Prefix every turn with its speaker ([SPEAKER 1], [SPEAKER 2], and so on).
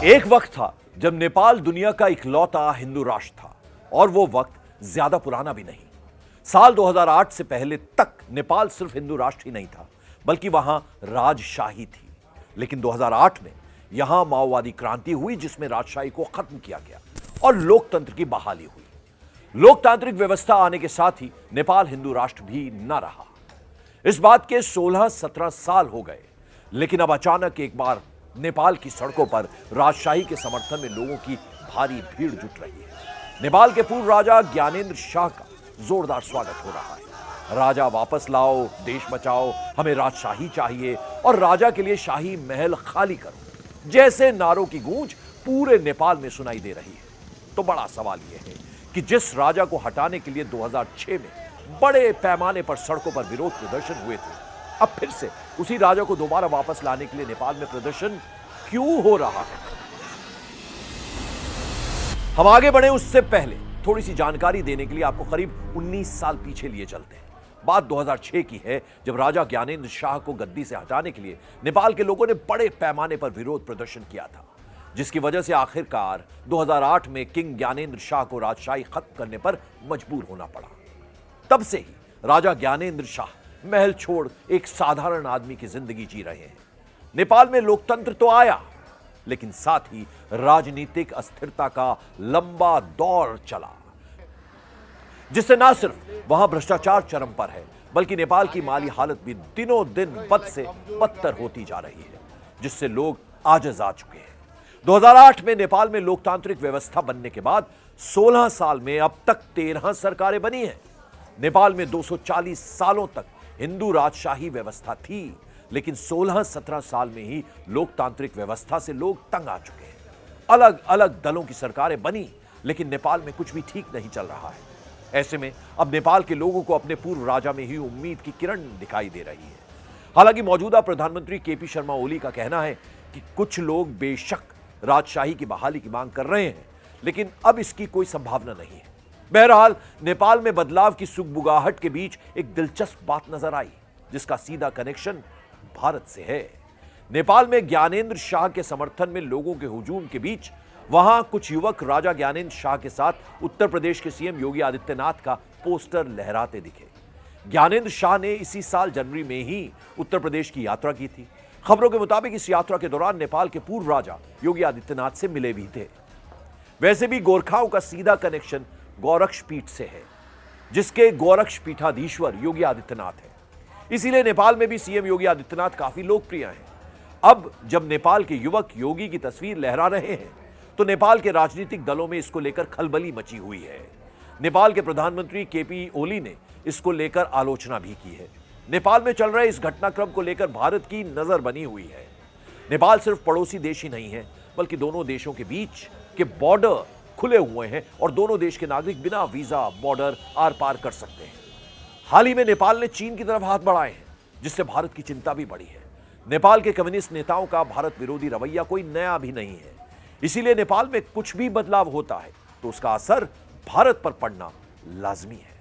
[SPEAKER 1] एक वक्त था जब नेपाल दुनिया का इकलौता हिंदू राष्ट्र था और वो वक्त ज्यादा पुराना भी नहीं। साल 2008 से पहले तक नेपाल सिर्फ हिंदू राष्ट्र ही नहीं था बल्कि वहां राजशाही थी। लेकिन 2008 में यहां माओवादी क्रांति हुई जिसमें राजशाही को खत्म किया गया और लोकतंत्र की बहाली हुई। लोकतांत्रिक व्यवस्था आने के साथ ही नेपाल हिंदू राष्ट्र भी न रहा। इस बात के 16-17 साल हो गए, लेकिन अब अचानक एक बार नेपाल की सड़कों पर राजशाही के समर्थन में लोगों की भारी भीड़ जुट रही है। नेपाल के पूर्व राजा ज्ञानेंद्र शाह का जोरदार स्वागत हो रहा है। राजा वापस लाओ, देश बचाओ, हमें राजशाही चाहिए और राजा के लिए शाही महल खाली करो जैसे नारों की गूंज पूरे नेपाल में सुनाई दे रही है। तो बड़ा सवाल यह है कि जिस राजा को हटाने के लिए 2006 में बड़े पैमाने पर सड़कों पर विरोध प्रदर्शन हुए थे, अब फिर से उसी राजा को दोबारा वापस लाने के लिए नेपाल में प्रदर्शन क्यों हो रहा है? हम आगे बढ़े उससे पहले थोड़ी सी जानकारी देने के लिए आपको करीब 19 साल पीछे लिए चलते हैं। बात 2006 की है जब राजा ज्ञानेंद्र शाह को गद्दी से हटाने के लिए नेपाल के लोगों ने बड़े पैमाने पर विरोध प्रदर्शन किया था, जिसकी वजह से आखिरकार 2008 में किंग ज्ञानेंद्र शाह को राजशाही खत्म करने पर मजबूर होना पड़ा। तब से ही राजा ज्ञानेंद्र शाह महल छोड़ एक साधारण आदमी की जिंदगी जी रहे हैं। नेपाल में लोकतंत्र तो आया, लेकिन साथ ही राजनीतिक अस्थिरता का लंबा दौर चला, जिससे न सिर्फ वहां भ्रष्टाचार चरम पर है बल्कि नेपाल की माली हालत भी दिनों दिन बद से बदतर होती जा रही है, जिससे लोग आजिज आ चुके हैं। 2008 में नेपाल में लोकतांत्रिक व्यवस्था बनने के बाद 16 साल में अब तक 13 सरकारें बनी हैं। नेपाल में 240 सालों तक हिंदू राजशाही व्यवस्था थी, लेकिन 16-17 साल में ही लोकतांत्रिक व्यवस्था से लोग तंग आ चुके हैं। अलग अलग दलों की सरकारें बनी, लेकिन नेपाल में कुछ भी ठीक नहीं चल रहा है। ऐसे में अब नेपाल के लोगों को अपने पूर्व राजा में ही उम्मीद की किरण दिखाई दे रही है। हालांकि मौजूदा प्रधानमंत्री केपी शर्मा ओली का कहना है कि कुछ लोग बेशक राजशाही की बहाली की मांग कर रहे हैं, लेकिन अब इसकी कोई संभावना नहीं है। बहरहाल नेपाल में बदलाव की सुगबुगाहट के बीच एक दिलचस्प बात नजर आई, जिसका सीधा कनेक्शन भारत से है। नेपाल में ज्ञानेंद्र शाह के समर्थन में लोगों के हुजूम के बीच वहां कुछ युवक राजा ज्ञानेंद्र शाह के साथ उत्तर प्रदेश के सीएम योगी आदित्यनाथ का पोस्टर लहराते दिखे। ज्ञानेंद्र शाह ने इसी साल जनवरी में ही उत्तर प्रदेश की यात्रा की थी। खबरों के मुताबिक इस यात्रा के दौरान नेपाल के पूर्व राजा योगी आदित्यनाथ से मिले भी थे। वैसे भी गोरखाओं का सीधा कनेक्शन गोरक्षपीठ से है, जिसके गोरक्षपीठाधीश्वर योगी आदित्यनाथ है। इसीलिए नेपाल में भी सीएम योगी आदित्यनाथ काफी लोकप्रिय हैं। अब जब नेपाल के युवक योगी की तस्वीर लहरा रहे हैं, तो नेपाल के राजनीतिक दलों में इसको लेकर खलबली मची हुई है। नेपाल के प्रधानमंत्री केपी ओली ने इसको लेकर आलोचना भी की है। नेपाल में चल रहे इस घटनाक्रम को लेकर भारत की नजर बनी हुई है। नेपाल सिर्फ पड़ोसी देश ही नहीं है, बल्कि दोनों देशों के बीच के बॉर्डर खुले हुए हैं और दोनों देश के नागरिक बिना वीजा बॉर्डर आर पार कर सकते हैं। हाल ही में नेपाल ने चीन की तरफ हाथ बढ़ाए हैं, जिससे भारत की चिंता भी बढ़ी है। नेपाल के कम्युनिस्ट नेताओं का भारत विरोधी रवैया कोई नया भी नहीं है। इसीलिए नेपाल में कुछ भी बदलाव होता है तो उसका असर भारत पर पड़ना लाजमी है।